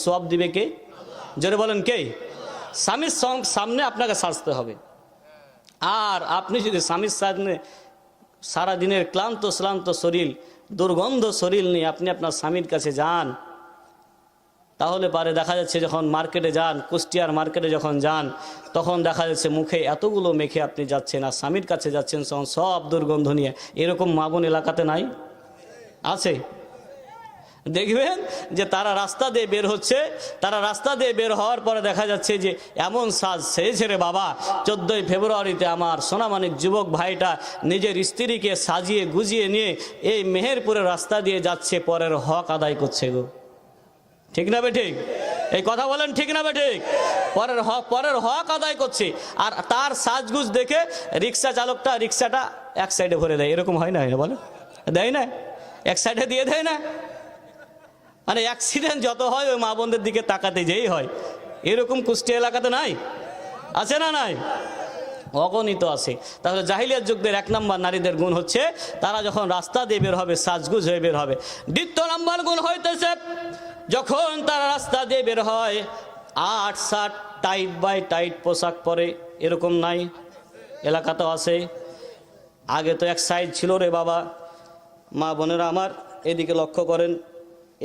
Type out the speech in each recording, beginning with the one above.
সওয়াব দিবে কে? জোরে বলেন কে? স্বামীর সামনে আপনাকে সাজতে হবে। আর আপনি যদি স্বামীর সামনে সারাদিনের ক্লান্ত শরীর, দুর্গন্ধ শরীর নিয়ে আপনি আপনার স্বামীর কাছে যান, তাহলে পারে দেখা যাচ্ছে যখন মার্কেটে যান, কুষ্টিয়ার মার্কেটে যখন যান, তখন দেখা যাচ্ছে মুখে এতগুলো মেখে আপনি যাচ্ছেন, আর স্বামীর কাছে যাচ্ছেন সব দুর্গন্ধ নিয়ে। এরকম মা বোন এলাকাতে নাই? আছে। দেখবেন যে তারা রাস্তা দিয়ে বের হচ্ছে, তারা রাস্তা দিয়ে বের হওয়ার পরে দেখা যাচ্ছে যে এমন সাজ সেজেছে রে বাবা, 14ই ফেব্রুয়ারিতে আমার সোনামানিক যুবক ভাইটা নিজের স্ত্রীকে সাজিয়ে গুজিয়ে নিয়ে এই মেহেরপুরের রাস্তা দিয়ে যাচ্ছে, পরের হক আদায় করছে গো। ঠিক না বে ঠিক? এই কথা বলেন ঠিক না বে ঠিক? পরের হক আদায় করছে। আর তার সাজগুজ দেখে রিক্সা চালকটা রিক্সাটা এক সাইডে ভরে দেয়। এরকম হয় না? বলে দেয় না? এক সাইডে দিয়ে দেয় না? মানে অ্যাক্সিডেন্ট যত হয় ওই মা বোনদের দিকে তাকাতে যেই হয়। এরকম কুষ্টিয়া এলাকাতে নাই? আছে না নাই? অগণিত আছে। তাহলে জাহিলিয়াত যুগদের 1 নম্বর নারীদের গুণ হচ্ছে তারা যখন রাস্তা দিয়ে বের হবে সাজগুজ হয়ে বের হবে। 2 নম্বর গুণ হইতেছে যখন তারা রাস্তা দিয়ে বের হয় 8-7 টাইট বাই টাইট পোশাক পরে। এরকম নাই? এলাকাতেও আছে। আগে তো এক সাইড ছিল রে বাবা। মা বোনেরা আমার এদিকে লক্ষ্য করেন,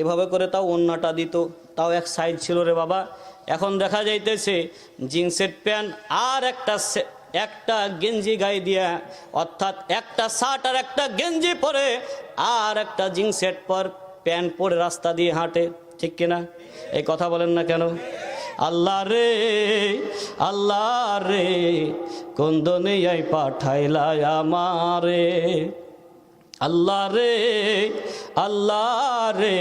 এভাবে করে তাও ওন্নাটা দিত, তাও এক সাইড ছিল রে বাবা। এখন দেখা যাইতেছে জিন্সের প্যান্ট আর একটা গেঞ্জি গায়ে দিয়া, অর্থাৎ একটা শার্ট আর একটা গেঞ্জি পরে আর একটা জিন্সের পর প্যান্ট পরে রাস্তা দিয়ে হাঁটে। ঠিক কিনা? এই কথা বলেন না কেন? আল্লাহ রে আল্লাহ রে, কোন দুনিয়ায় পাঠাইলা আমারে। আল্লাহ রে আল্লাহ রে,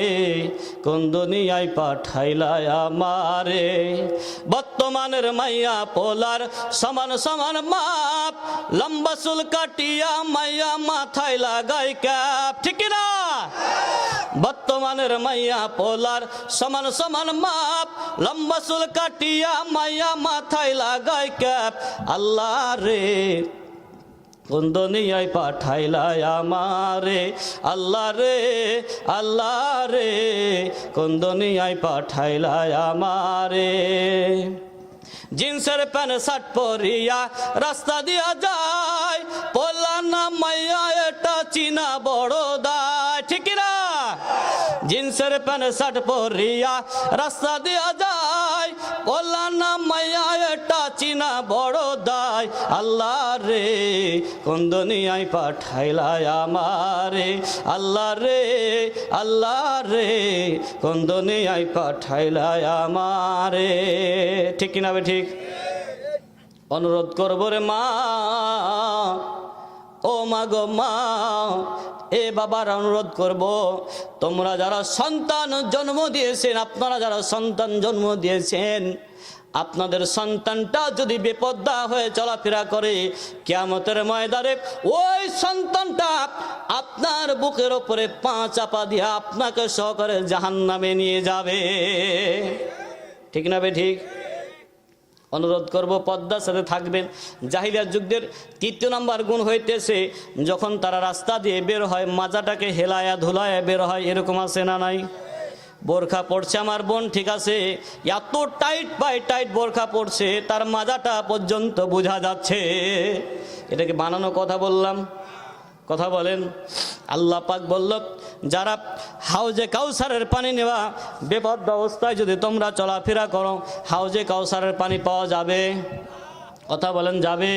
কোন দুনিয়ায় পাঠাইলা আমারে। বর্তমানের মাইয়া পোলার সমান সমান মাপ, লম্বা চুল কাটিয়া মাইয়া মাথায় লাগাই ক্যাপ। ঠিক না? বর্তমানের মাইয়া পোলার সমান সমান মাপ, লম্বা চুল কাটিয়া মাইয়া মাথায় লাগাই ক্যাপ। আল্লাহ রে কোন দুনিয়ায় পাঠাইলা আমারে। আল্লাহ রে আল্লাহ রে, কোন দুনিয়ায় পাঠাইলা আমারে। জিন্সের প্যান্ট শার্ট পরিয়া রাস্তা দিয়া যায়, পোলা না মাইয়া এটা চিনা বড় দায়। ঠিক না? জিন্সের প্যান্ট শার্ট পরিয়া রাস্তা দিয়া যায়, পোলা না মাইয়া এটা চিনা বড় দায়। আল্লাহ রে কোন দুনিয়ায় পাঠাইলা আমারে। আল্লাহ রে আল্লাহ রে, কোন দুনিয়ায় পাঠাইলা আমারে। ঠিক কিনা বে ঠিক? অনুরোধ করব রে মা, ও মা গো মা, এ বাবার অনুরোধ করব, তোমরা যারা সন্তান জন্ম দিয়েছেন, আপনারা যারা সন্তান জন্ম দিয়েছেন, আপনাদের সন্তানটা যদি বেপরদা হয়ে চলাফেরা করে, কিয়ামতের ময়দানে ওই সন্তানটা আপনার বুকের ওপরে পা চাপা দিয়ে আপনাকে সহকারে জাহান্নামে নিয়ে যাবে। ঠিক না বে ঠিক? অনুরোধ করব পর্দার সাথে থাকবেন। জাহিলিয়াত যুগদের 3 নম্বর গুণ হইতেছে যখন তারা রাস্তা দিয়ে বের হয় মাজাটাকে হেলায়া ধুলায়া বের হয়। এরকম আছে না নাই? বোরখা পড়ছে আমার বোন, ঠিক আছে, এত টাইট বাই টাইট বোরখা পড়ছে তার মাজাটা পর্যন্ত বোঝা যাচ্ছে। এটাকে বানানো কথা বললাম? কথা বলেন। আল্লাহ পাক বলল, যারা হাউজে কাউসারের পানি নেওয়া বেপরদা অবস্থায় যদি তোমরা চলাফেরা করো, হাউজে কাউসারের পানি পাওয়া যাবে? কথা বলেন, যাবে?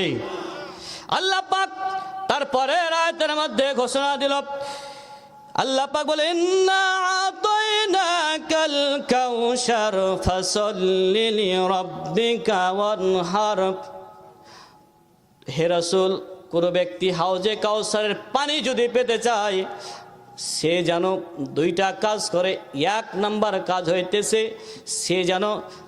আল্লাহ পাক তারপরে আয়াতের মধ্যে ঘোষণা দিল, আল্লাহ পাক বলে, ইন্না আতাইনাকাল কাউসার ফাসাল্লি লিরাব্বিকা ওয়ানহার। হে রাসূল, কোনো ব্যক্তি হাউজে কাউসারের পানি যদি পেতে চায়, সে যেন 2টা কাজ করে। 1 নম্বর কাজ হইতেছে সে যেন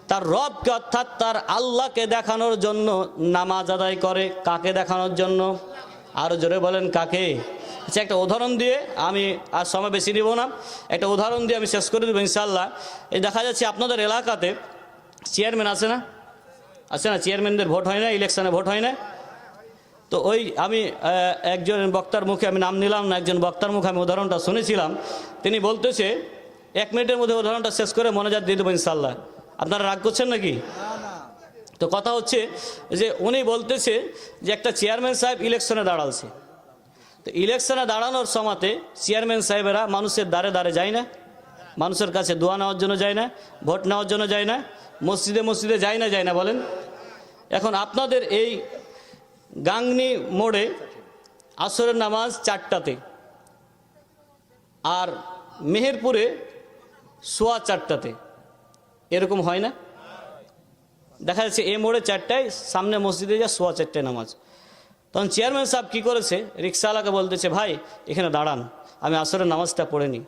তার রবকে অর্থাৎ তার আল্লাহকে দেখানোর জন্য নামাজ আদায় করে। কাকে দেখানোর জন্য? আরো জোরে বলেন, কাকে? আচ্ছা, একটা উদাহরণ দিয়ে আমি আর সময় বেশি নিব না, একটা উদাহরণ দিয়ে আমি শেষ করে দেবো ইনশাআল্লাহ। এই দেখা যাচ্ছে আপনাদের এলাকাতে চেয়ারম্যান আছে না? আছে না? চেয়ারম্যানদের ভোট হয় না, ইলেকশনে ভোট হয় না? তো ওই আমি একজন বক্তার মুখে, আমি নাম নিলাম না, একজন বক্তার মুখে আমি উদাহরণটা শুনেছিলাম। তিনি বলতেছে 1 মিনিটের মধ্যে উদাহরণটা শেষ করে মনোজাত দিয়ে দেবো ইনশাল্লাহ। আপনারা রাগ করছেন নাকি? তো কথা হচ্ছে যে উনি বলতেছে যে একটা চেয়ারম্যান সাহেব ইলেকশনে দাঁড়ালছে। তো ইলেকশনে দাঁড়ানোর সময়তে চেয়ারম্যান সাহেবেরা মানুষের দ্বারে দ্বারে যায় না, মানুষের কাছে দোয়া নেওয়ার জন্য যায় না, ভোট নেওয়ার জন্য যায় না, মসজিদে মসজিদে যায় না বলেন? এখন আপনাদের এই গাংনী মোড়ে আসরের নামাজ 4টাতে, আর মেহেরপুরে 4:15-তে, এরকম হয় না? দেখা যাচ্ছে এই মোড়ে 4টায়, সামনে মসজিদে যা 4:15-টায় নামাজ। তখন চেয়ারম্যান সাহেব কী করেছে, রিক্সাওয়ালাকে বলতেছে, ভাই এখানে দাঁড়ান, আমি আসরের নামাজটা পড়ে নিই।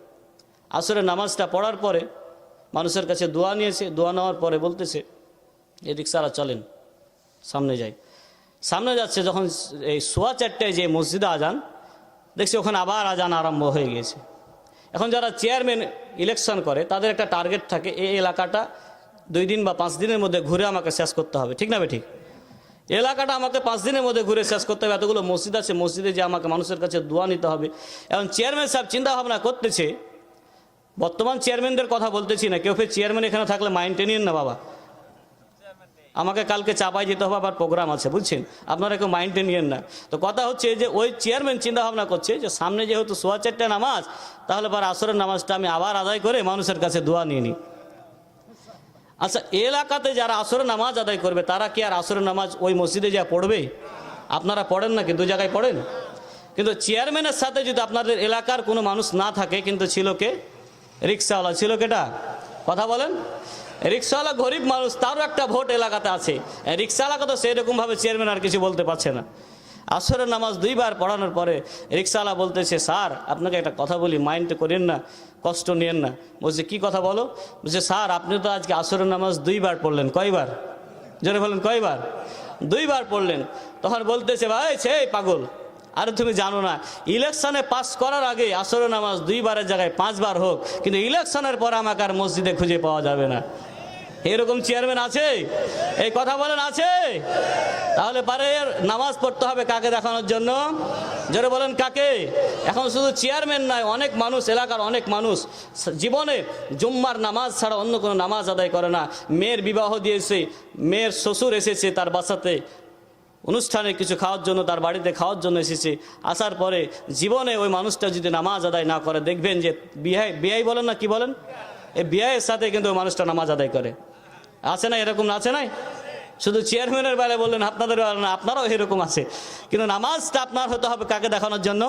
আসরের নামাজটা পড়ার পরে মানুষের কাছে দোয়া নিয়েছে, দোয়া নেওয়ার পরে বলতেছে এই রিক্সাওয়ালা চলেন সামনে যাই। সামনে যাচ্ছে, যখন এই 4:15-টায় যে মসজিদে আজান দেখছি, ওখানে আবার আজান আরম্ভ হয়ে গিয়েছে। এখন যারা চেয়ারম্যান ইলেকশন করে তাদের একটা টার্গেট থাকে, এই এলাকাটা 2 দিন বা 5 দিনের মধ্যে ঘুরে আমাকে শেষ করতে হবে, ঠিক না ঠিক? এলাকাটা আমাকে 5 দিনের মধ্যে ঘুরে শেষ করতে হবে, এতগুলো মসজিদ আছে, মসজিদে যে আমাকে মানুষের কাছে দোয়া নিতে হবে। এখন চেয়ারম্যান সাহেব চিন্তা ভাবনা করতেছে, বর্তমান চেয়ারম্যানদের কথা বলতেছি না, কেউ ফের চেয়ারম্যান এখানে থাকলে মাইন্ডে নিন না বাবা, আমাকে কালকে চাপাই যেতে হবে, আবার প্রোগ্রাম আছে, বুঝছেন? আপনারা কেউ মাইন্ডে নিয়েন না। তো কথা হচ্ছে যে ওই চেয়ারম্যান চিন্তা ভাবনা করছে যে সামনে যেহেতু 4:15 নামাজ, তাহলে পর আসরের নামাজটা আমি আবার আদায় করে মানুষের কাছে দোয়া নিয়ে নিই। আচ্ছা, এলাকাতে যারা আসরের নামাজ আদায় করবে তারা কি আর আসরের নামাজ ওই মসজিদে যা পড়বে? আপনারা পড়েন না, কিন্তু 2 জায়গায় পড়েন। কিন্তু চেয়ারম্যানের সাথে যদি আপনাদের এলাকার কোনো মানুষ না থাকে, কিন্তু ছিল কে? রিক্সাওয়ালা ছিল, কেটা? কথা বলেন। রিক্সাওয়ালা গরিব মানুষ, তারও একটা ভোট এলাকাতে আছে। রিক্সাওয়ালাকে তো সেরকমভাবে চেয়ারম্যান আর কিছু বলতে পারছে না। আসরের নামাজ 2 বার পড়ানোর পরে রিক্সাওয়ালা বলতেছে, স্যার আপনাকে একটা কথা বলি, মাইন্ড করেন না, কষ্ট নিয়েন না। বলছে কি কথা বলো? বলছে স্যার আপনি তো আজকে আসরের নামাজ 2 বার পড়লেন। কয়বার? জোরে বলেন, কয়বার? 2 বার পড়লেন। তখন বলতেছে, ভাই সেই পাগল, আরে তুমি জানো না, ইলেকশনে পাস করার আগে আসরের নামাজ 2 বারের জায়গায় 5 বার হোক, কিন্তু ইলেকশনের পর আমাকে আর মসজিদে খুঁজে পাওয়া যাবে না। এরকম চেয়ারম্যান আছে? এই কথা বলেন, আছে? তাহলে পারে নামাজ পড়তে হবে কাকে দেখানোর জন্য? জোরে বলেন, কাকে? এখন শুধু চেয়ারম্যান নয়, অনেক মানুষ, এলাকার অনেক মানুষ জীবনে জুম্মার নামাজ ছাড়া অন্য কোনো নামাজ আদায় করে না। মেয়ের বিবাহ দিয়েছে, মেয়ের শ্বশুর এসেছে তার বাসাতে অনুষ্ঠানে কিছু খাওয়ার জন্য, তার বাড়িতে খাওয়ার জন্য এসেছে। আসার পরে জীবনে ওই মানুষটা যদি নামাজ আদায় না করে, দেখবেন যে বিয়াই বলেন না, কি বলেন, এই বিয়ের সাথে কিন্তু ওই মানুষটা নামাজ আদায় করে। আছে না এরকম? আছে নাই? শুধু চেয়ারম্যানের বেলায় বললেন, আপনাদের বেলা না, আপনারাও এরকম আছে। কিন্তু নামাজটা আপনার হতে হবে কাকে দেখানোর জন্য?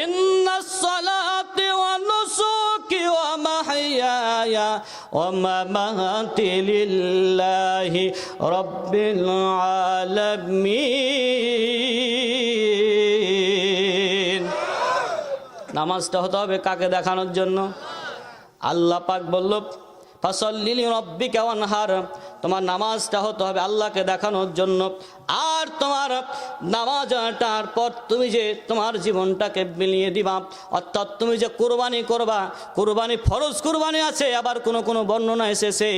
ইন্নাস সালাতি ওয়া নুসুকি ওয়া মাহইয়ায়া ওয়া মামাতি লিল্লাহি রাব্বিল আলামিন। নামাজটা হতে হবে কাকে দেখানোর জন্য? আল্লাহ পাক বলল, ফাসাল্লি লিরাব্বিকা ওয়ানহার, তোমার নামাজটা হতে হবে আল্লাহকে দেখানোর জন্য। আর তোমার নামাজটার পর তুমি যে তোমার জীবনটাকে বিলিয়ে দিবা, অর্থাৎ তুমি যে কুরবানি করবা, কুরবানি ফরজ কুরবানি আছে, আবার কোনো কোনো বর্ণনা এসেছে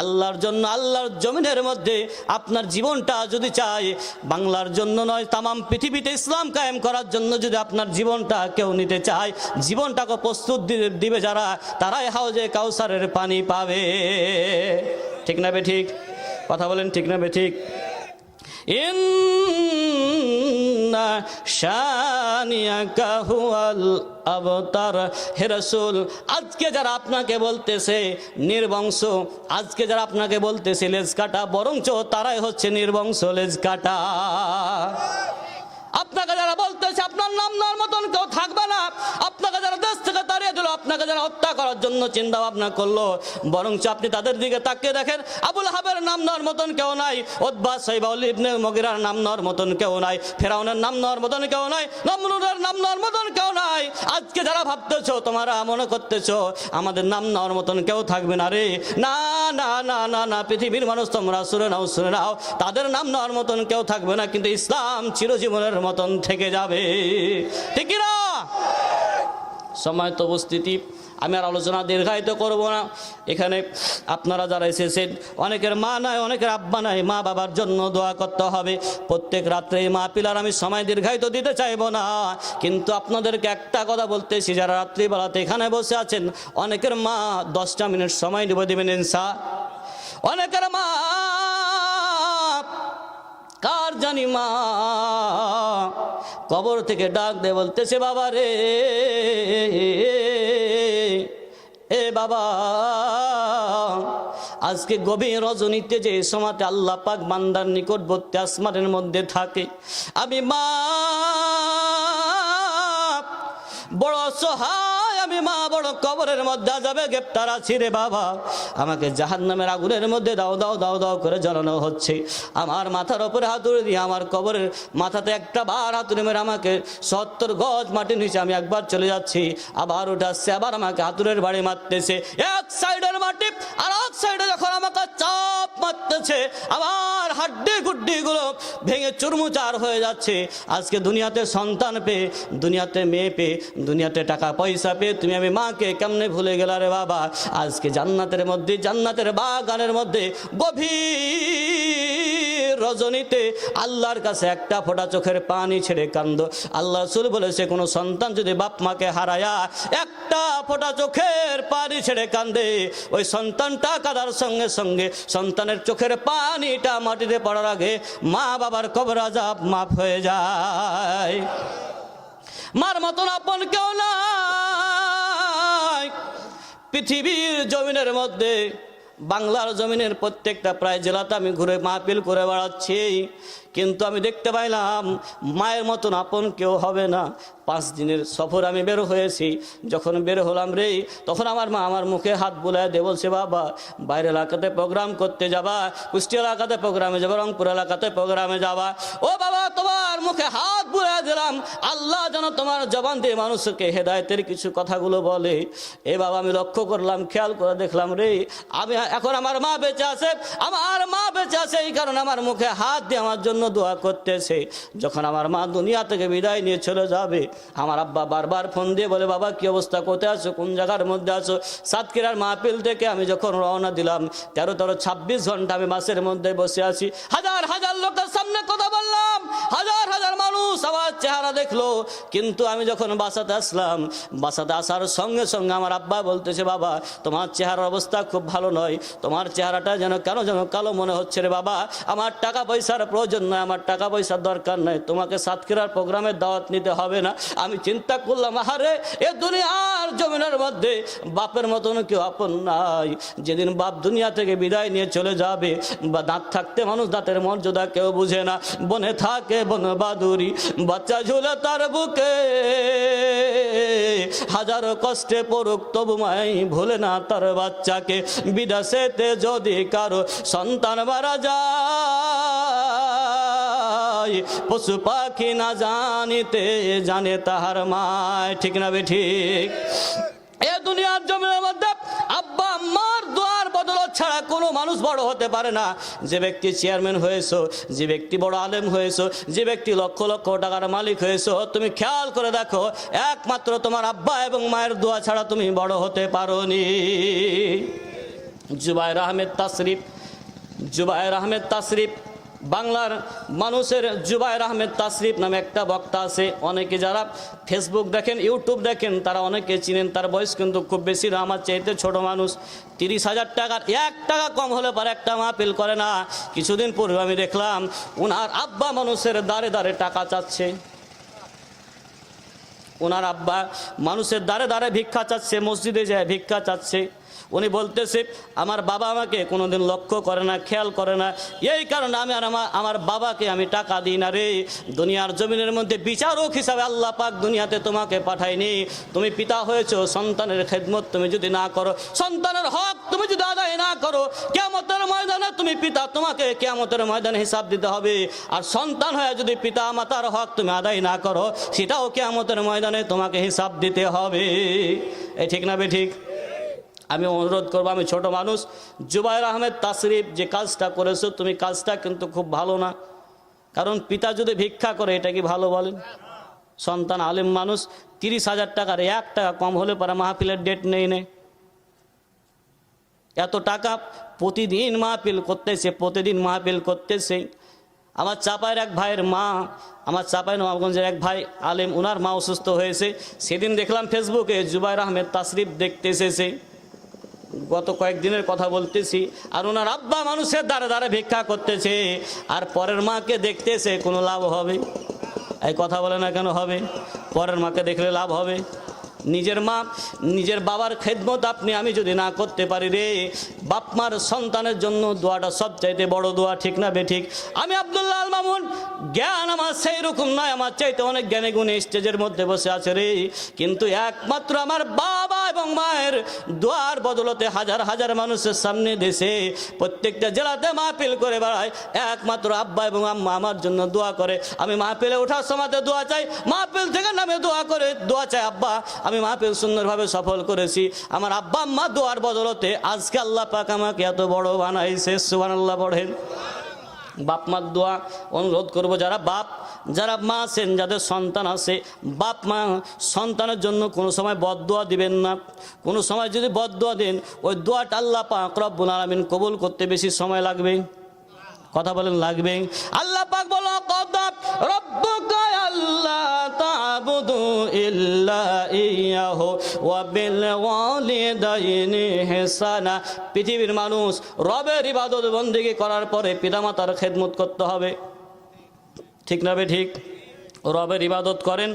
আল্লাহর জন্য, আল্লাহর জমিনের মধ্যে আপনার জীবনটা যদি চায়, বাংলার জন্য নয়, তামাম পৃথিবীতে ইসলাম কায়েম করার জন্য যদি আপনার জীবনটা কেউ নিতে চায়, জীবনটাকে প্রস্তুত দিবে যারা, তারাই হাউজে কাউসারের পানি পাবে। ঠিক না বে ঠিক? কথা বলেন, ঠিক না বে ঠিক? ইন্না শানিয়াকা হুয়াল আবতার। হে রাসূল, আজকে যারা আপনাকে বলতেছে নির্বংশ, আজকে যারা আপনাকে বলতেছে লেজ কাটা, বরঞ্চ তারাই হচ্ছে নির্বংশ লেজ কাটা। আপনাকে যারা বলতেছে আপনার নাম নেওয়ার মতন কেউ থাকবে না, আপনাকে যারা দেশ থেকে তাড়িয়ে দিল, আপনাকে যারা হত্যা করার জন্য চিন্তা ভাবনা করলো, বরঞ্চ আপনি তাদের দিকে তাকিয়ে দেখেন, আবুল হাবের নাম নেওয়ার মতন কেউ নাই, উতবা সাইবা ইবনে মুগিরার নাম নেওয়ার মতন কেউ নাই, ফেরাউনের নাম নেওয়ার মতন কেউ নাই, নমরুদের নাম নেওয়ার মতন কেউ নাই। আজকে যারা ভাবতেছো, তোমরা মনে করতেছো আমাদের নাম নেওয়ার মতন কেউ থাকবে না রে, না না না না না, পৃথিবীর মানুষ তোমরা শুনে নাও, তাদের নাম নেওয়ার মতন কেউ থাকবে না, কিন্তু ইসলাম চিরজীবনের মতন থেকে যাবে। ঠিক না? সময় তো উপস্থিতি, আমি আর আলোচনা দীর্ঘায়িত করব না। এখানে আপনারা যারা এসেছেন, অনেকের মা নাই, অনেকের আব্বা নাই, মা বাবার জন্য দোয়া করতে হবে প্রত্যেক রাত্রে। মা পিলার আমি সময় দীর্ঘায়িত দিতে চাইব না, কিন্তু আপনাদেরকে একটা কথা বলতেছি, যারা রাত্রিবেলাতে এখানে বসে আছেন, অনেকের মা 10টা মিনিট সময় দেবেন ইনশা। অনেকের মা কার জানি মা কবর থেকে ডাক দিয়ে বলতেছে, বাবা রে, এ বাবা, আজকে গভীর রজনীতে যে সময়তে আল্লাহ পাক বান্দার নিকটবর্তী আসমানের মধ্যে থাকে, আমি মা বড় অসহায়, আমি মা বড় কবরের মধ্যে যাবে গ্রেপ্তার আছি রে বাবা, আমাকে জাহান্নামের আগুনের মধ্যে দাও দাও দাও দাও করে জ্বালানো হচ্ছে। আমার মাথার উপরে হাতুড়ি দিয়ে আমার কবরের মাথাতে একটা বার হাতুড়ি মেরে আমাকে 70 গজ মাটির নিচে আমি একবার চলে যাচ্ছি, আবার উঠাচ্ছে, আবার আমাকে হাতুড়ের বাড়ি মারতেছে, এক সাইডের মাটি আর এক সাইডে যখন আমাকে চাপ মারতেছে, আবার হাড্ডি গুড্ডি গুলো ভেঙে চুরমুচার হয়ে যাচ্ছে। আজকে দুনিয়াতে সন্তান পেয়ে, দুনিয়াতে মেয়ে পেয়ে, দুনিয়াতে টাকা পয়সা পেয়ে তুমি আমি মাকে কেমনে ভুলে গেলা রে বাবা। আজকে জান্নাতের মধ্যে, জান্নাতের বাগানের মধ্যে গভীর রজনীতে আল্লাহর কাছে একটা ফোঁটা চোখের পানি ছেড়ে কান্দো। আল্লাহ রাসূল বলেছে, কোনো সন্তান যদি বাপ মাকে হারায়া একটা ফোঁটা চোখের পানি ছেড়ে কান্দে, ওই সন্তানটা কাঁদার সঙ্গে সঙ্গে সন্তানের চোখের পানিটা মাটিতে পড়ার আগে মা বাবার কবর আযাব মাফ হয়ে যায়। মার মতন আপন কেউ নাই পৃথিবীর জমিনের মধ্যে। বাংলার জমিনের প্রত্যেকটা প্রায় জেলাতে আমি ঘুরে মাহফিল করে বেড়াচ্ছি, কিন্তু আমি দেখতে পাইলাম মায়ের মতন আপন কেউ হবে না। 5 দিনের সফর আমি বের হয়েছি, যখন বের হলাম রে, তখন আমার মা আমার মুখে হাত বুলায় দিয়ে বলছে, বাবা বাইরের এলাকাতে প্রোগ্রাম করতে যাবা, কুষ্টিয়া এলাকাতে প্রোগ্রামে যাবা, রংপুর এলাকাতে প্রোগ্রামে যাবা, ও বাবা তোমার মুখে হাত বুলায় দিলাম, আল্লাহ যেন তোমার জবান দিয়ে মানুষকে হেদায়েতের কিছু কথাগুলো বলে। এ বাবা আমি লক্ষ্য করলাম, খেয়াল করে দেখলাম রে, আমি এখন আমার মা বেঁচে আছে, আমার মা বেঁচে আছে, এই কারণে আমার মুখে হাত দিয়ে আমার জন্য দোয়া করতেছে। যখন আমার মা দুনিয়া থেকে বিদায় নিয়ে চলে যাবে, আমার আব্বা বারবার ফোন দিয়ে বলে, বাবা কি অবস্থা, কোথায় আছো, কোন জায়গার মধ্যে আছো। সাতক্ষীরার মাহফিল থেকে আমি যখন রওনা দিলাম, 13-26 ঘন্টা আমি বাসের মধ্যে বসে আছি, হাজার হাজার লোকের সামনে কথা বললাম, হাজার হাজার মানুষ আমার চেহারা দেখলো, কিন্তু আমি যখন বাসাতে আসলাম, বাসাতে আসার সঙ্গে সঙ্গে আমার আব্বা বলতেছে, বাবা তোমার চেহারার অবস্থা খুব ভালো নয়, তোমার চেহারাটা যেন কেন যেন কালো মনে হচ্ছে রে বাবা, আমার টাকা পয়সার প্রয়োজন নয়, আমার টাকা পয়সার দরকার নাই, তোমাকে সাতক্ষীরার প্রোগ্রামের দাওয়াত নিতে হবে না। আমি চিন্তা করলাম, আহারে এ দুনিয়ার জমিনের মধ্যে বাপের মতন কেউ আপন নাই। যেদিন বাপ দুনিয়া থেকে বিদায় নিয়ে চলে যাবে, বা দাঁত থাকতে মানুষ দাঁতের মর্যাদা কেউ বুঝে না, বনে থাকে বন বাদুরি, বাচ্চা ঝুলে তার বুকে, হাজারো কষ্টে পড়ুক তবু মাই ভুলে না তার বাচ্চাকে। বিদেশেতে যদি কারো সন্তান মারা যায়, পশু পাখি না জানিতে জানে তাহার মায়, ঠিক না বে ঠিক? এ দুনিয়ার জমিনের মধ্যে আব্বা আম্মার দোয়ার বদলত ছাড়া কোনো মানুষ বড় হতে পারে না। যে ব্যক্তি চেয়ারম্যান হয়েছো, যে ব্যক্তি বড় আলেম হয়েছো, যে ব্যক্তি লক্ষ লক্ষ টাকার মালিক হয়েছো, তুমি খেয়াল করে দেখো, একমাত্র তোমার আব্বা এবং মায়ের দোয়া ছাড়া তুমি বড় হতে পারোনি। জুবায়ের আহমেদ তাশরিফ, জুবায়ের আহমেদ তাশরিফ, বাংলার মানুষের জুবায়ের আহমেদ তাশরিফ নামে একটা বক্তা আছে। অনেকে যারা ফেসবুক দেখেন, ইউটিউব দেখেন, তারা অনেকে চিনেন। তার বয়স কিন্তু খুব বেশি না, আমার চাইতে ছোট মানুষ। 30,000 টাকার 1 টাকা কম হলে পরে একটা মাহফিল করে না। কিছুদিন পূর্বে আমি দেখলাম ওনার আব্বা মানুষের দাঁড়ে দাঁড়ে টাকা চাচ্ছে, ওনার আব্বা মানুষের দাঁড়ে দাঁড়ে ভিক্ষা চাচ্ছে, মসজিদে যায় ভিক্ষা চাচ্ছে। উনি বলতেছে, আমার বাবা আমাকে কোনোদিন লক্ষ্য করে না, খেয়াল করে না, এই কারণে আমি আর আমার বাবাকে আমি টাকা দিই না রে। দুনিয়ার জমিনের মধ্যে বিচারক হিসাবে আল্লাহ পাক দুনিয়াতে তোমাকে পাঠায়নি। তুমি পিতা হয়েছো, সন্তানের খেদমত তুমি যদি না করো, সন্তানের হক তুমি যদি আদায় না করো, কিয়ামতের ময়দানে তুমি পিতা, তোমাকে কিয়ামতের ময়দানে হিসাব দিতে হবে। আর সন্তান হয়ে যদি পিতা মাতার হক তুমি আদায় না করো, সেটাও কিয়ামতের ময়দানে তোমাকে হিসাব দিতে হবে। এই ঠিক না বে ঠিক? আমি অনুরোধ করবো, আমি ছোট মানুষ, জুবায়ের আহমেদ তাশরিফ যে কাজটা করেছো, তুমি কাজটা কিন্তু খুব ভালো না। কারণ পিতা যদি ভিক্ষা করে, এটা কি ভালো বলেন? সন্তান আলেম মানুষ, 30,000 টাকার 1 টাকা কম হলে পরে মাহফিলের ডেট নেই নে। এত টাকা প্রতিদিন মাহফিল করতেছে, প্রতিদিন মাহফিল করতেছে। আমার চাপায়ের এক ভাইয়ের মা, আমার চাপাই নবাবগঞ্জের এক ভাই আলেম, ওনার মা অসুস্থ হয়েছে। সেদিন দেখলাম ফেসবুকে জুবাইর আহমেদ তাশরিফ দেখতে এসেছে, গত কয়েকদিনের কথা বলতেছি। আর ওনার আব্বা মানুষের দ্বারে দ্বারে ভিক্ষা করতেছে, আর পরের মাকে দেখতেছে, কোনো লাভ হবে? এই কথা বলে না কেন হবে? পরের মাকে দেখলে লাভ হবে? নিজের মা নিজের বাবার খেদমত আপনি আমি যদি না করতে পারি রে, বাপ মার সন্তানের জন্য দোয়াটা সবচাইতে বড় দোয়া, ঠিক না বেঠিক? আমি আব্দুল্লাহ আল মামুন, জ্ঞান আমার সেই রকম নয়, আমার চাইতে অনেক জ্ঞানী গুণী স্টেজের মধ্যে বসে আছে রে, কিন্তু একমাত্র আমার বাবা এবং মায়ের দোয়ার বদলতে হাজার হাজার মানুষের সামনে দেশে প্রত্যেকটা জেলাতে মাহফিল করে বেড়ায়। একমাত্র আব্বা এবং আম্মা আমার জন্য দোয়া করে। আমি মাহফিলে ওঠার সময়তে দোয়া চাই, মাহফিল থেকে নামে দোয়া করে দোয়া চাই, আব্বা আমি মাহফিল সুন্দরভাবে সফল করেছি। আমার আব্বা আম্মা দোয়ার বদলতে আজকে আল্লাহ পাক আমাকে এত বড় বানাইছে, সুবহানাল্লাহ পড়েন। বাপ মার দোয়া অনুরোধ করব, যারা বাপ যারা মা আছেন, যাদের সন্তান আছে, বাপ মা সন্তানের জন্য কোনো সময় বদদোয়া দিবেন না। কোনো সময় যদি বদদোয়া দেন, ওই দোয়াটা আল্লাহ পাক রব্বুল আলামিন কবুল করতে বেশি সময় লাগবে। কথা বলেন, লাগবে। আল্লাহ পাক বলো, ক্বাদা রাব্বুকা আল্লা তা'বুদু ইল্লা ইয়াহু ওয়া বিল ওয়ালিদাইনি ইহসানা। পৃথিবীর মানুষ রবের ইবাদত বন্দেগী করার পরে পিতামাতার খেদমত করতে হবে, ঠিক না বে ঠিক? রবের ইবাদত করেন,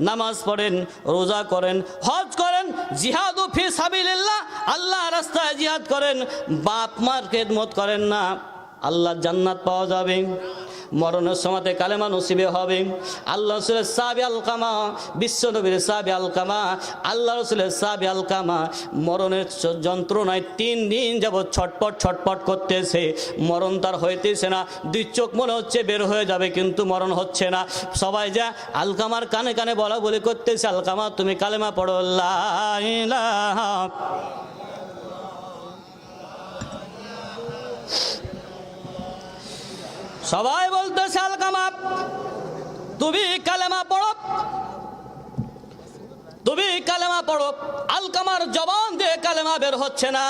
নামাজ পড়েন, রোজা করেন, হজ করেন, জিহাদু ফি সাবিলিল্লাহ, আল্লাহ রাস্তায় জিহাদ করেন, বাপ মার খেদমত করেন না, আল্লাহ জান্নাত পাওয়া যাবে, মরণের সময়তে কালেমা নসিবে হবে। আল্লাহ রসুলের সাহাবী আলকামা, বিশ্ব নবীর সাহাবী আলকামা, আল্লাহ রসুলের সাহাবী আলকামা মরণের যন্ত্রণায় 3 দিন যাবৎ ছটপট ছটপট করতেছে, মরণ তার হইতেছে না। 2 চোখ মনে হচ্ছে বের হয়ে যাবে, কিন্তু মরণ হচ্ছে না। সবাই যা আলকামার কানে কানে বলা বলি করতেছে, আলকামা তুমি কালেমা পড়ো, লা ইলাহা। সবাই বলতেছে, আলকামা তুমি কালেমা পড়ো, তুমি কালেমা পড়ো। আলকামার জবান দিয়ে কালেমা বের হচ্ছে না।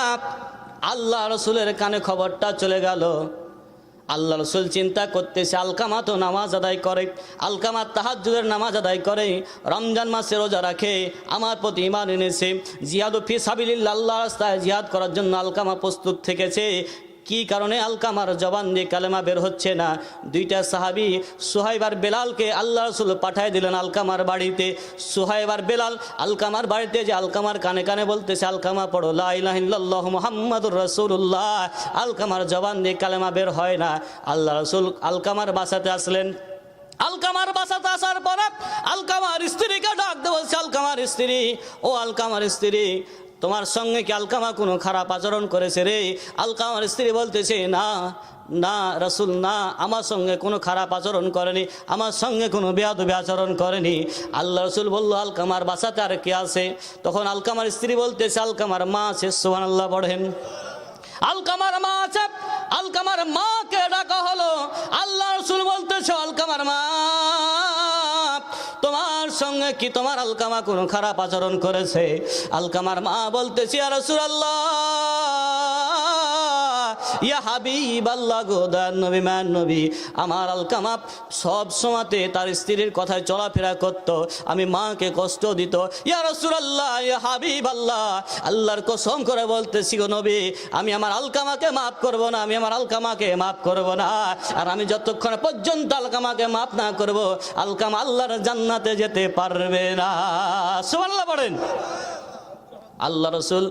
আল্লাহ রসুলের কানে খবরটা চলে গেল। আল্লাহ রসুল চিন্তা করতেছে, আলকামা তো নামাজ আদায় করে, আলকামা তাহাজ্জুদের নামাজ আদায় করে, রমজান মাসে রোজা রাখে, আমার প্রতি ঈমান এনেছে, জিহাদু ফি সাবিলিল্লাহ, আল্লাহর রাস্তায় জিহাদ করার জন্য আলকামা প্রস্তুত থেকেছে। কি কারণে আলকামার জবান দিয়ে কালেমা বের হচ্ছে না? 2টা সাহাবী সুহাইব আর বেলালকে আল্লাহ রসুল পাঠায় দিলেন আলকামার বাড়িতে। সুহাইব আর বেলাল আলকামার বাড়িতে যে আলকামার কানে কানে বলতেছে, আলকামা পড়ো, লা ইলাহা ইল্লাল্লাহু মুহাম্মাদুর রাসূলুল্লাহ। আলকামার জবান দিয়ে কালেমা বের হয় না। আল্লাহ রসুল আলকামার বাসাতে আসলেন। আলকামার বাসাতে আসার পরে আলকামার স্ত্রীকে ডাক দিয়ে বলছে, আলকামার স্ত্রী, ও আলকামার স্ত্রী, তোমার সঙ্গে কি আলকামা কোনো খারাপ আচরণ করেছে রে? আলকামার স্ত্রী বলতেছে, না না রাসূল, না, আমার সঙ্গে কোনো খারাপ আচরণ করেনি, আমার সঙ্গে কোনো বেয়াদবি আচরণ করেনি। আল্লাহ রসুল বলল, আলকামার বাসাতে আর কে আছে? তখন আলকামার স্ত্রী বলতেছে, আলকামার মা আছে, সুবহানাল্লাহ পড়েন। আলকামার মা আছে, আলকামার মাকে ডাকা হলো। আল্লাহ রসুল বলতেছে, আলকামার মা, তোমার সঙ্গে কি তোমার আলকামা কোনো খারাপ আচরণ করেছে? আলকামার মা বলতেছে, ইয়া রাসূলুল্লাহ, ইয়া হাবিবাল্লাহ, গোদার নবী, মান নবী, আমার আলকামা সব সময়তে তার স্ত্রীর কথায় চলাফেরা করত, আমি মাকে কষ্ট দিত। ইয়া রাসূলুল্লাহ, ইয়া হাবিবাল্লাহ, আল্লাহর কসম করে বলতেছি গো নবী, আমি আমার আলকামাকে মাফ করব না, আমি আমার আলকামাকে মাফ করব না। আর আমি যতক্ষণ পর্যন্ত আলকামাকে মাফ না করব, আলকামা আল্লাহর জান্নাতে যেতে পারবে না। সুবহানাল্লাহ পড়েন। আল্লাহ রসুল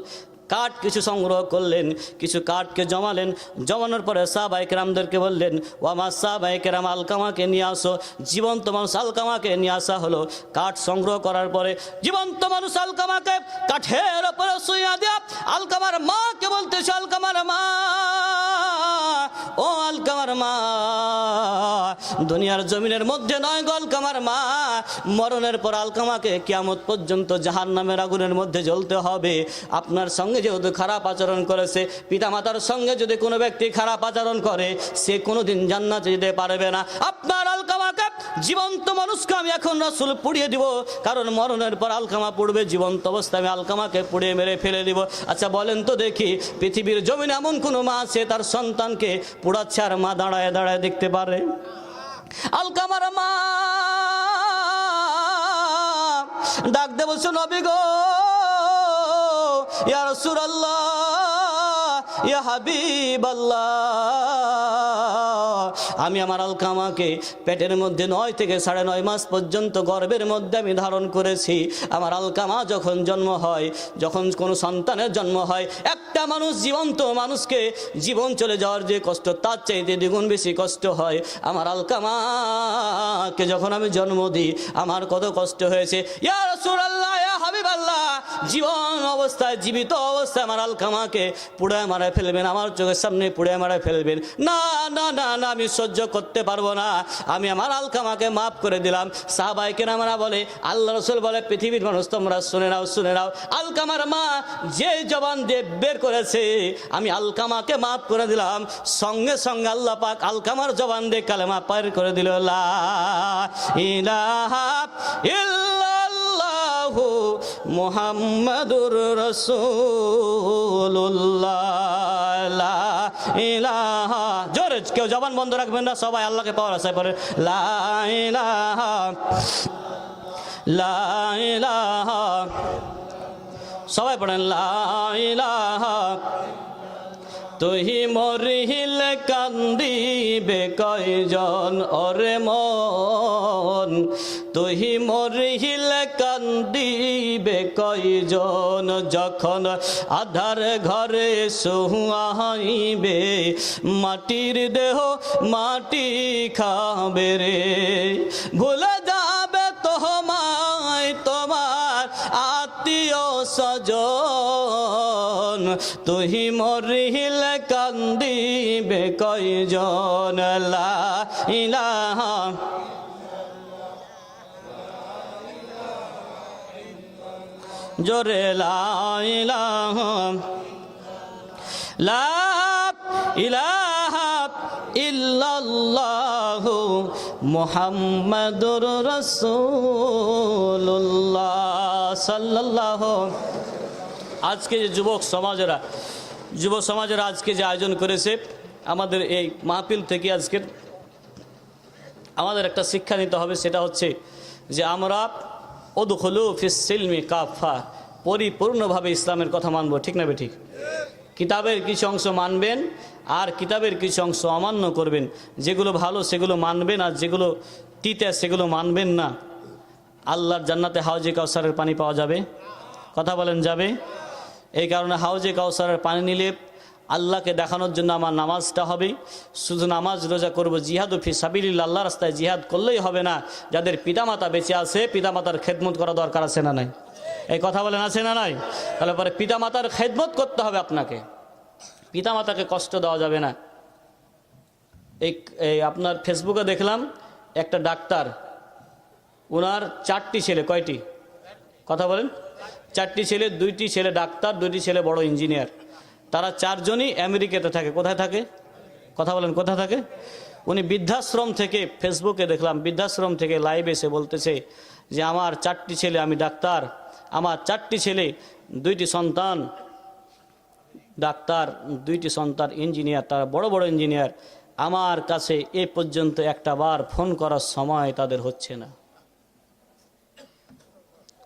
কাঠ কিছু সংগ্রহ করলেন, কিছু কাঠকে জমালেন, জমানোর পরে সাহাবায়ে কেরামদেরকে বললেন, ও আমার সাহাবায়ে কেরাম, আলকামাকে নিয়ে আসো। জীবন্ত মানুষ আলকামাকে নিয়ে আসা হলো। কাঠ সংগ্রহ করার পরে জীবন্ত মানুষ আলকামাকে কাঠের ওপরে শুইয়া দিয়া আলকামার মাকে বলতেছে, আলকামার মা, ও আলকামার মা, দুনিয়ার জমিনের মধ্যে নয় গো আলকামার মা, মরণের পর আলকামাকে কিয়ামত পর্যন্ত জাহান্নামের আগুনের মধ্যে জ্বলতে হবে। আপনার সঙ্গে যেহেতু খারাপ আচরণ করেছে, পিতামাতার সঙ্গে যদি কোনো ব্যক্তি খারাপ আচরণ করে, সে কোনোদিন জান্নাতে যেতে পারবে না। আপনার আলকামাকে, জীবন্ত মানুষকে আমি এখন রাসূল পুড়িয়ে দিব, কারণ মরণের পর আলকামা পুড়বে, জীবন্ত অবস্থায় আমি আলকামাকে পুড়িয়ে মেরে ফেলে দিব। আচ্ছা বলেন তো দেখি, পৃথিবীর জমিনে এমন কোনো মা আছে তার সন্তানকে পোড়াচ্ছে আর মা দাঁড়ায় দাঁড়ায় দেখতে পারে? আলকামার মা ডাক দে বলছে, নবী গো, ইয়া রাসূলুল্লাহ, ইয়া হাবিবাল্লাহ, আমি আমার আলকামাকে পেটের মধ্যে 9 থেকে 9.5 মাস পর্যন্ত গর্ভের মধ্যে আমি ধারণ করেছি। আমার আলকামা যখন জন্ম হয়, যখন কোনো সন্তানের জন্ম হয়, একটা মানুষ, জীবন্ত মানুষকে জীবন চলে যাওয়ার যে কষ্ট, তার চাইতে দ্বিগুণ বেশি কষ্ট হয় আমার আলকামাকে যখন আমি জন্ম দিই। আমার কত কষ্ট হয়েছে। ইয়া রাসূলুল্লাহ, ইয়া হাবিবাল্লাহ, জীবন অবস্থায়, জীবিত অবস্থায় আমার আলকামাকে পুড়ে মারা ফেলবেন, আমার চোখের সামনে পুড়ে মারা ফেলবেন। না না না না, আমি সহ্য করতে পারবো না, আমি আমার আলকামাকে মাফ করে দিলাম। সাহাবায়ে কেরামরা বলে, আল্লাহ রাসূল বলে, পৃথিবীর মানুষ তোমরা শুনে নাও, শুনে নাও, আলকামার মা যে জবান দিয়ে বের করেছে, আমি আলকামাকে মাফ করে দিলাম। সঙ্গে সঙ্গে আল্লাহ পাক আলকামার জবান দিয়ে কালেমা পার করে দিল, লা ইলাহা ইল্লাল্লাহু মুহাম্মাদুর রাসূলুল্লাহ, লা ইলাহা। জোরে কেউ জবান বন্ধ রাখবেন না, সবাই আল্লাহকে পাওয়ার আশায় পড়ে, লা ইলাহা, লা ইলাহা, সবাই পড়েন, লা ইলাহা। তুহি মরিলে কান্দিবে কয়জন ওরে মন, তুহি মরিলে কান্দিবে কয়জন, যখন আধার ঘরে শুয়াইবে মাটির দেহ মাটি খাবে রে, ভুলে যাবে তোমায় তোমার আত্মীয় স্বজন, তুহি মরিলে কান্দিবে কয়জন, লা ইলাহা। জোরে লা ইলাহা, লা ইলাহা ইল্লাল্লাহু মুহাম্মাদুর রাসূলুল্লাহ সাল্লাল্লাহু। আজকে যে যুব সমাজেরা আজকে যে আয়োজন করেছে, আমাদের এই মাহফিল থেকে আজকের আমাদের একটা শিক্ষা নিতে হবে, সেটা হচ্ছে যে আমরা উদখুলু ফিস সিলমি কাফা, পরিপূর্ণভাবে ইসলামের কথা মানব, ঠিক না ঠিক? কিতাবের কিছু অংশ মানবেন আর কিতাবের কিছু অংশ অমান্য করবেন, যেগুলো ভালো সেগুলো মানবেন আর যেগুলো তিতা সেগুলো মানবেন না। আল্লাহর জান্নাতে হাউজে কাউসারের পানি পাওয়া যাবে, কথা বলেন যাবে? এই কারণে হাউজে কাউসারের পানি নিলে আল্লাহকে দেখানোর জন্য আমার নামাজটা হবে। শুধু নামাজ রোজা করব, জিহাদ ফি সাবিলিল্লাহ, আল্লাহর রাস্তায় জিহাদ করলেই হবে না। যাদের পিতামাতা বেঁচে আছে, পিতামাতার খেদমত করা দরকার আছে না নাই? এই কথা বলেন, আছে না নাই? তাহলে পরে পিতামাতার খেদমত করতে হবে আপনাকে, পিতামাতাকে কষ্ট দেওয়া যাবে না। এই আপনার ফেসবুকে দেখলাম একটা ডাক্তার, ওনার 4টি ছেলে, কয়টি? কথা বলেন। 4টি ছেলে, 2টি ছেলে ডাক্তার, 2টি ছেলে বড় ইঞ্জিনিয়ার। তারা 4 জনই আমেরিকাতে থাকে। কোথায় থাকে? কথা বলেন, কোথায় থাকে? উনি বৃদ্ধাশ্রম থেকে, ফেসবুকে দেখলাম বৃদ্ধাশ্রম থেকে লাইভ এসে বলতেছে যে আমার 4টি ছেলে, আমি ডাক্তার, আমার 4টি ছেলে, 2টি সন্তান ডাক্তার, 2টি সন্তান ইঞ্জিনিয়ার, তারা বড় বড় ইঞ্জিনিয়ার। আমার কাছে এ পর্যন্ত একটা বার ফোন করার সময় তাদের হচ্ছে না।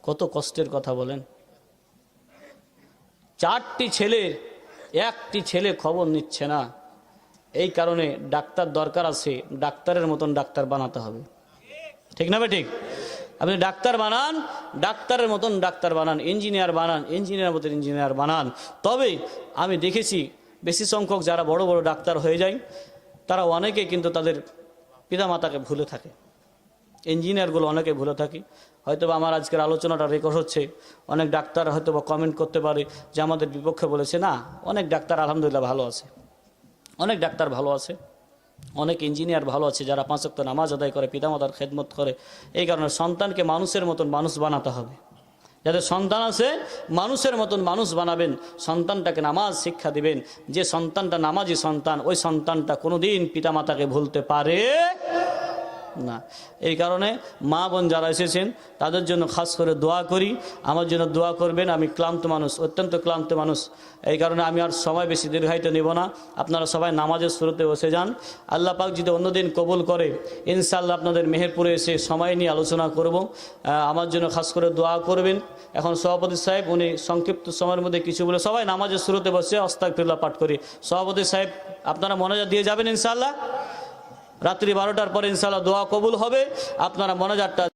কত কষ্টের কথা বলেন। 4টি ছেলের 1টি ছেলে খবর নিচ্ছে না। এই কারণে ডাক্তার দরকার আছে, ডাক্তারের মতন ডাক্তার বানাতে হবে, ঠিক না ঠিক? আপনি ডাক্তার বানান, ডাক্তারের মতন ডাক্তার বানান, ইঞ্জিনিয়ার বানান, ইঞ্জিনিয়ার মতন ইঞ্জিনিয়ার বানান। তবে আমি দেখেছি বেশি সংখ্যক যারা বড় বড় ডাক্তার হয়ে যায়, তারা অনেকে কিন্তু তাদের পিতামাতাকে ভুলে থাকে। ইঞ্জিনিয়ারগুলো অনেকে ভুলে থাকি। হয়তো আমার আজকের আলোচনাটা রেকর্ড হচ্ছে, অনেক ডাক্তার হয়তো বা কমেন্ট করতে পারে যে আমাদের বিপক্ষে বলেছে। না, অনেক ডাক্তার আলহামদুলিল্লাহ ভালো আছে, অনেক ডাক্তার ভালো আছে। অনেক ইঞ্জিনিয়ার ভালো আছে যারা 5 ওয়াক্ত নামাজ আদায় করে, পিতামাতার খেদমত করে। এই কারণে সন্তানকে মানুষের মতন মানুষ বানাতে হবে। যাদের সন্তান আছে মানুষের মতন মানুষ বানাবেন, সন্তানটাকে নামাজ শিক্ষা দিবেন। যে সন্তানটা নামাজি সন্তান, ওই সন্তানটা কোনোদিন পিতামাতাকে ভুলতে পারে না। এই কারণে মা বোন যারা এসেছেন তাদের জন্য খাস করে দোয়া করি, আমার জন্য দোয়া করবেন। আমি ক্লান্ত মানুষ, অত্যন্ত ক্লান্ত মানুষ। এই কারণে আমি আর সময় বেশি দীর্ঘায়িত নেব না। আপনারা সবাই নামাজের শুরুতে বসে যান। আল্লাহ পাক যদি অন্যদিন কবুল করে ইনশাআল্লাহ আপনাদের মেহেরপুরে এসে সময় নিয়ে আলোচনা করব। আমার জন্য খাস করে দোয়া করবেন। এখন সভাপতি সাহেব উনি সংক্ষিপ্ত সময়ের মধ্যে কিছু বলে, সবাই নামাজের শুরুতে বসে আস্তাগফিরুল্লাহ পাঠ করি। সভাপতি সাহেব আপনারা মনোযোগ দিয়ে যাবেন ইনশাআল্লাহ। রাত্রি 12টার পরে ইনশাআল্লাহ দোয়া কবুল হবে। আপনারা মনোযোগটা